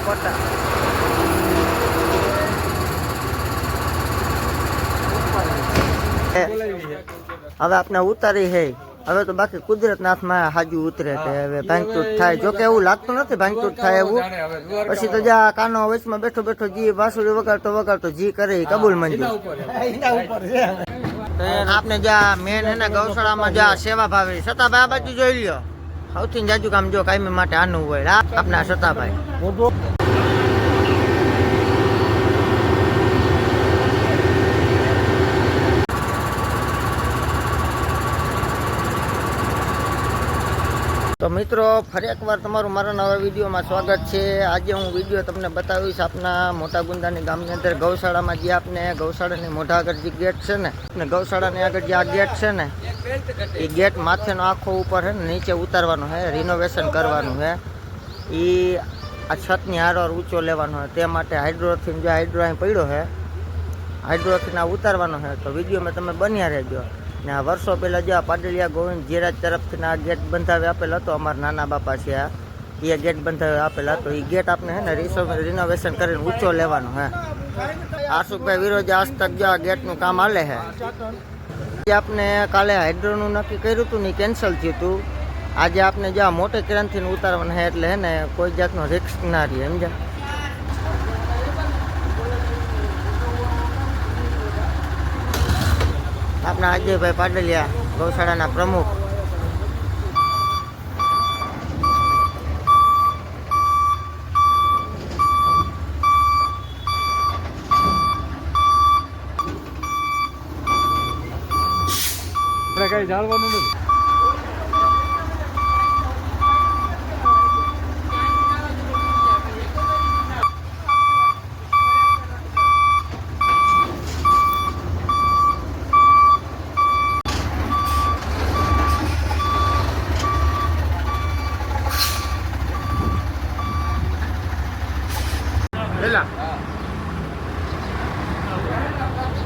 પટ્ટા હવે આપણે ઉતારી હે હવે તો બાકી કુદરત નાથમાં હાજુ ઉતરે કે હવે ભાંગતૂટ થાય જોકે એવું લાગતું નથી ભાંગતૂટ થાય એવું પછી તો જ્યાં કાનો વચમાં બેઠો બેઠો જી બાંસુરી વગાડતો જી કરે કબૂલ મંજૂર આપને જ્યાં મેન હે ને ગૌશાળામાં જ્યાં સેવા ભાવી સતાભાઈ આ બાજુ જોઈ લ્યો સૌથી જાજુ કામ જો કાયમી માટે આનું હોય આપના સતાભાઈ તો મિત્રો ફરી એકવાર તમારું મારા નવા વિડીયોમાં સ્વાગત છે। આજે હું વિડીયો તમને બતાવીશ આપના મોટા ગુંદાની ગામની અંદર ગૌશાળામાં જે આપને ગૌશાળાની મોઢા આગળ જે ગેટ છે ને ગૌશાળાની આગળ જે આ ગેટ છે ને એ ગેટ માથેનો આખો ઉપર છે ને નીચે ઉતારવાનો છે રિનોવેશન કરવાનું છે એ આ છતની હારવાર ઊંચો લેવાનો છે તે માટે હાઇડ્રોથીન જે હાઇડ્રો અહીં પડ્યો છે હાઇડ્રોથીન આ ઉતારવાનો છે તો વિડીયોમાં તમે બન્યા રહેજો। ને આ વર્ષો પહેલાં જે આ પાડલિયા ગોવિંદ જીરાજ તરફથી આ ગેટ બંધાવી આપેલ હતો અમારા નાના બાપા છે આ એ ગેટ બંધાવી આપેલા હતો એ ગેટ આપણે હે ને રિનોવેશન કરીને ઊંચો લેવાનો હે આશુભાઈ વિરોજ આજ તક જો આ ગેટનું કામ હાલે છે જે આપણે કાલે હાઇડ્રોનું નક્કી કર્યું હતું ને કેન્સલ થયું હતું આજે આપણે જે આ મોટે ક્રેનથી ઉતારવાના છે એટલે હે ને કોઈ જાતનો રિસ્ક ના રહે સમજ્યા। આપણા અજયભાઈ પાડલિયા ગૌશાળાના પ્રમુખ કઈ જાણવાનું નથી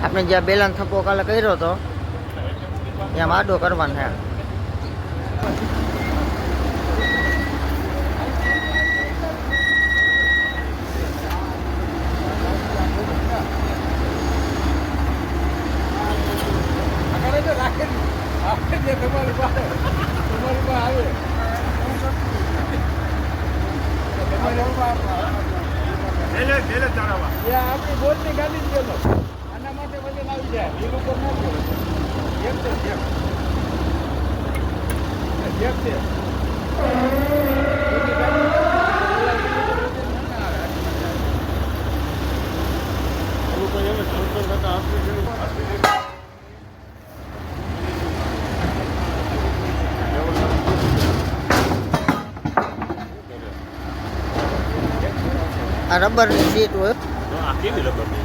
આપણે જ્યાં બેલાન થપ્પો કાલે કર્યો હતો ત્યાં આડો કરવાનો છે આપણી બોલની ગાડી જ ગયેલો આના માટે વજન આવી જાય એ લોકો ના એમ છે જેમ છે આ રબરની સીટ હોય કેવી રબરની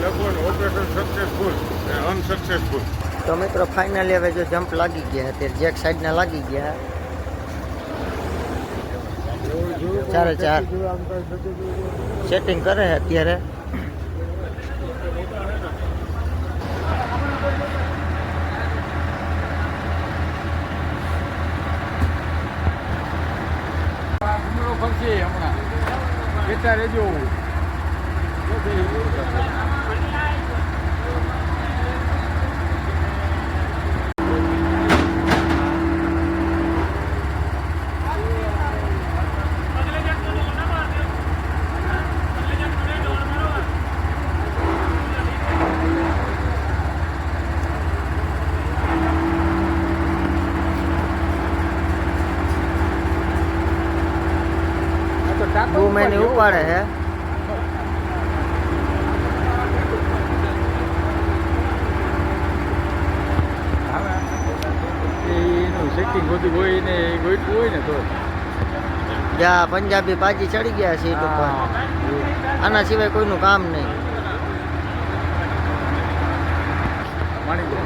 લખવાનું ઓપરેશન સક્સેસફુલ અને અનસક્સેસફુલ. તો મિત્રો ફાઇનલી હવે જો જમ્પ લાગી ગયા અત્યારે જેક સાઈડના લાગી ગયા ચારે ચાર સેટિંગ કરે છે અત્યારે. ફરશે હમણાં કેટલા રેજો બહુ મહિને ઉપાડે છે. એનું સેટિંગ બધું હોય ને ગોઈતું હોય ને તો જ્યાં પંજાબી પાજી ચડી ગયા સીટ ઉપર. આના સિવાય કોઈનું કામ નહીં. માણી ગયો.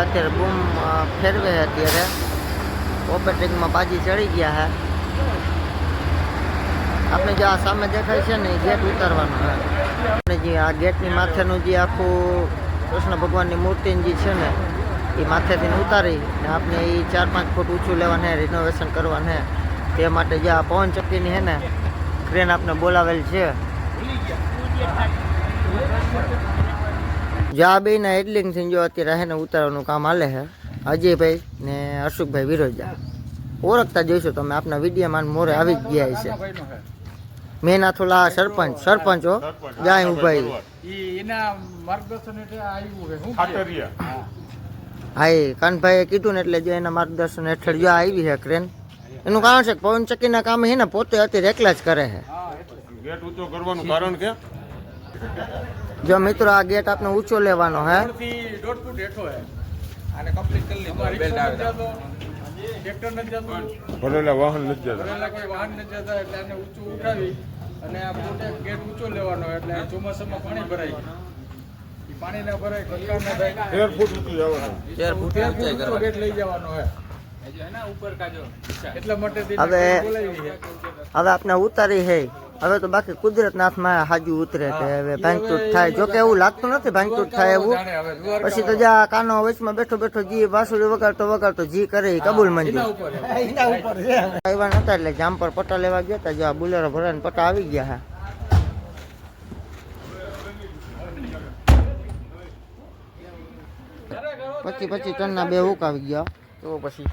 અત્યારે બૂમ ફેરવે છે અત્યારે ઓપરેટિંગમાં પાજી ચડી ગયા છે. આપણે જે આ સામે દેખાય છે ને એ ગેટ ઉતારવાનો છે. આપણે જે આ ગેટની માથેનું જે આખું કૃષ્ણ ભગવાનની મૂર્તિ જે છે ને એ માથેથી ઉતારી ને આપણે એ 4-5 ફૂટ ઊંચું લેવાનું છે, રિનોવેશન કરવાનું છે. તે માટે જે આ પવન ચક્કીની છે ને ક્રેન આપણે બોલાવેલ છે. જા બેના હેડલિંગથી જો અત્યારે હેને ઉતારવાનું કામ હાલે છે. અજયભાઈ ને હર્ષુકભાઈ વિરોજા ઓળખતા જોઈશો તમે આપના વિડીયોમાં મોરે આવી જ ગયા છે. મેન થોડા સરપંચો જાય ઉભાઈ એના માર્ગદર્શન હેઠળ આવ્યું છે હું ખાતરિયા. હા એ કાનભાઈએ કીધું ને એટલે જો એના માર્ગદર્શન હેઠળ જો આવી છે ક્રેન. એનું કારણ છે કે પવન ચક્કીના કામ છે ને પોતે અત્યારે એકલા જ કરે છે. ગેટ ઊંચો કરવાનું કારણ કે જો મિત્રો આ ગેટ આપણે ઊંચો લેવાનો હે. 1.5 ફૂટ હેઠો હે. આને કમ્પ્લીટ કરી લીધું. બેલ્ટ આવે ટ્રેક્ટર નથી જતું, ભરેલા વાહન નથી જતા, ભરેલા કોઈ વાહન નથી જતા એટલે આને ઊંચું ઉઠાવી અને આ પોતે ગેટ ઊંચો લેવાનો એટલે ચોમાસામાં પાણી ભરાય. એ પાણી ના ભરાય, કંકાળ ના થાય. 13 ફૂટ ઊંચું જવાનું, 13 ફૂટ ઊંચો ગેટ લઈ જવાનો હે. એટલા માટે હવે આપણે ઉતારી છે. હવે તો બાકી કુદરતના હાથમાં હાજુ ઉતરે કે હવે ભાંગતૂટ થાય. જોકે એવું લાગતું નથી ભાંગતૂટ થાય એવું. પછી તો જ્યાં કાનો વચમાં બેઠો બેઠો જી બાંસુરી વગાડતો જી કરે એ કબૂલ મંજૂર. આવ્યા નતા એટલે જામ પર પટ્ટા લેવા ગયા હતા. જો આ બુલેરો ભરાને પટ્ટા આવી ગયા હા. 25 ટનના 2 હુક આવી ગયા. તો પછી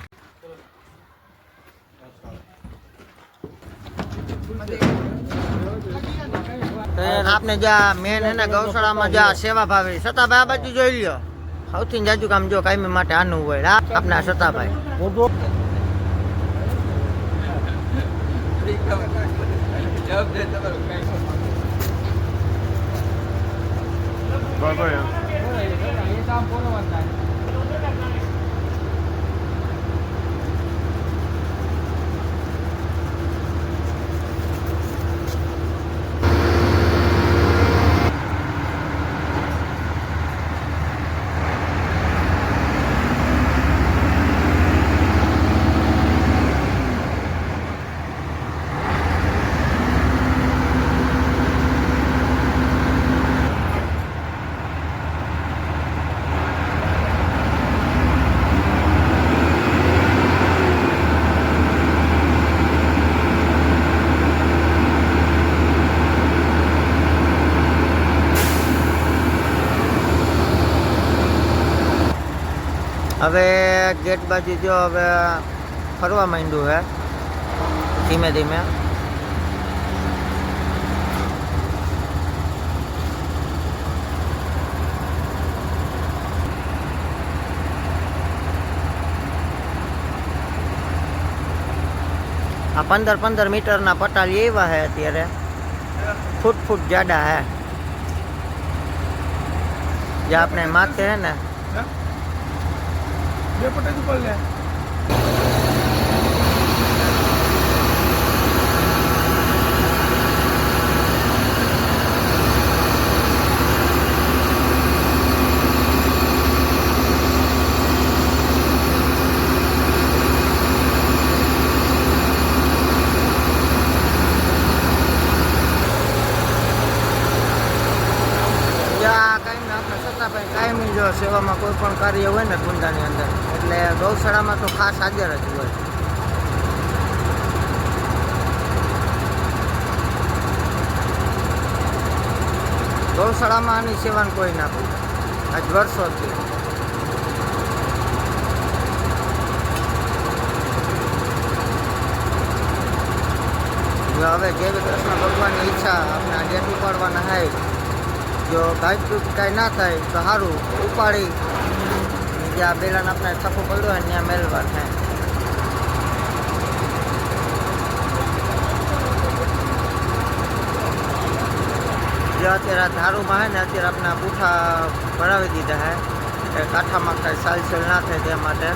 આપને જ્યાં મેન હે ને ગૌશાળામાં જ્યાં સેવા ભાવી સતાભાઈ આ બાજુ જોઈ લ્યો. સૌથી જાજુ કામ જો કાયમી માટે આનું હોય આપના સતાભાઈ. હવે ગેટ બાજુ જો હવે ફરવા માંડ્યું હે ધીમે ધીમે. આ 15 મીટરના પટાલી એવા હે અત્યારે, ફૂટ જાડા હે. જે આપણે માથે હે ને બે પટેલ ઉપર લે કાયમી જો સેવામાં કોઈ પણ કાર્ય હોય ને ગુંદાની અંદર એટલે ગૌશાળામાં તો ખાસ હાજર જ હોય. ગૌશાળામાં આની સેવાનું કોઈ ના પૂછે આજ વર્ષોથી. હવે જેવી કૃષ્ણ ભગવાનની ઈચ્છા આપણે ગેટ ઉપાડવાના હોય, જો ગાય કાંઈ ના થાય તો સારું ઉપાડી જ્યાં બેલાને આપણે થપ્પો પડ્યો હોય ત્યાં મેળવા થાય. જે અત્યારે ધારુમાં હે ને અત્યારે આપણે પૂઠા ભરાવી દીધા હે કાંઠામાં કાંઈ સાલસેલ ના થાય તે માટે.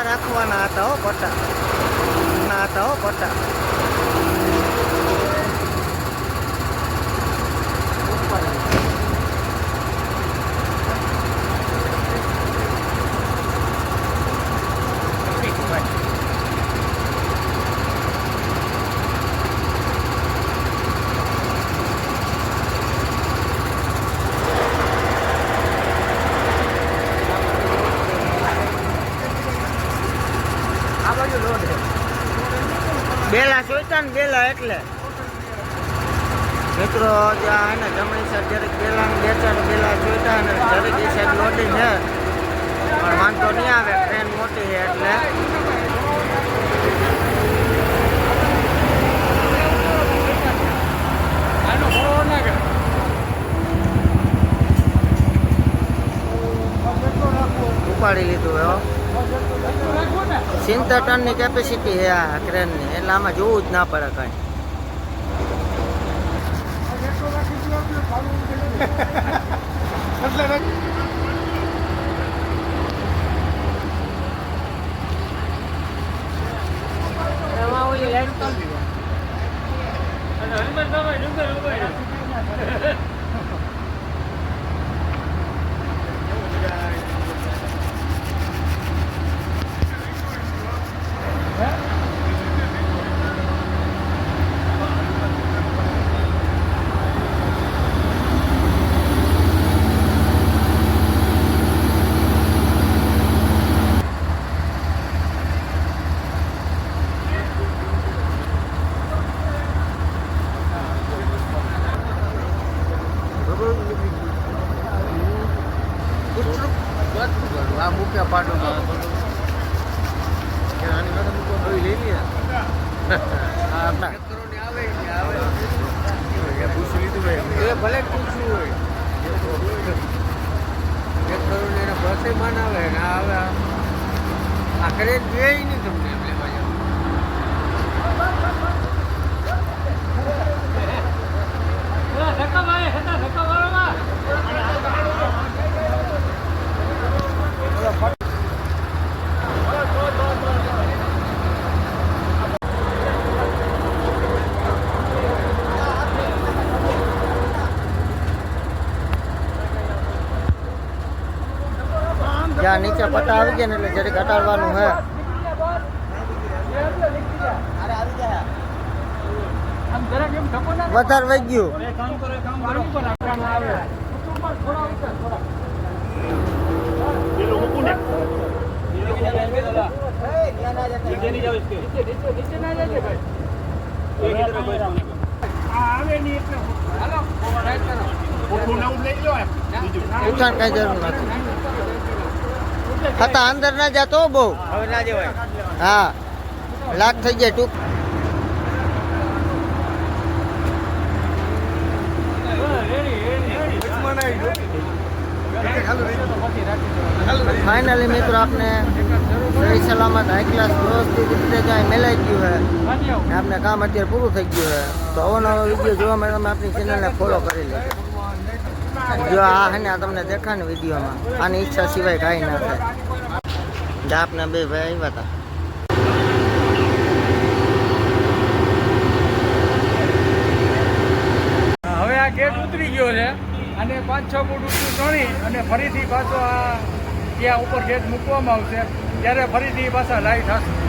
રાખવાના હતા હો પટ્ટા ના હતા હો પટ્ટા. બેલા જોઈતા ને બેલા એટલે મિત્રો જ્યાં ને જમણી સાઈડ જરીક બેલા ને બે ચાર બેલા જોઈતા ને જરીક એ સાઈડ લોડિંગ છે પણ વાંધો નહીં આવે, ટ્રેન મોટી છે એટલે. ઉપાડી લીધું હો. 70 ટનની કેપેસિટી છે આ ક્રેનની એટલે આમાં જોવું જ ના પડે કાંઈ. આ મૂક્યા પાટોમાં આની માથે મૂકવા લઈ લઈએ આપણા પૂછી લીધું ભાઈ એ ભલે પૂછવું હોય 1 કરોડ એના બસે માન આવે ને આવે આખરે જોઈએ નહીં તમને એમ લેવા જાવ. જ્યાં નીચે પટ્ટા આવી ગયા ને એટલે જરીક ઘટાડવાનું હે. વધારે વહી ગયું. ઉઠાણ કઈ જરૂર નથી. હતા અંદર ના જાતો બહુ. હા લાખ થઈ જાય ટૂંક. ફાઇનલી મિત્રો આપને સહી સલામત હાઈ ક્લાસ વ્યવસ્થિત રીતે જાય મેલાઈ ગયું છે. આપને કામ અત્યારે પૂરું થઈ ગયું છે. તો અવનવો વિડીયો જોવા માટે તમે આપણી ચેનલને ફોલો કરી લો. જો આ હે ને આ તમને દેખાય ને વિડીયોમાં, આની ઈચ્છા સિવાય કાંઈ ના થાય. જે આપને બે ભાઈ આવ્યા હતા. હવે આ ગેટ ઉતરી ગયો છે અને 5-6 ફૂટ ઊંચું ચણી અને ફરીથી પાછો આ ત્યાં ઉપર ગેટ મૂકવામાં આવશે ત્યારે ફરીથી પાછા લાઈટ થશે.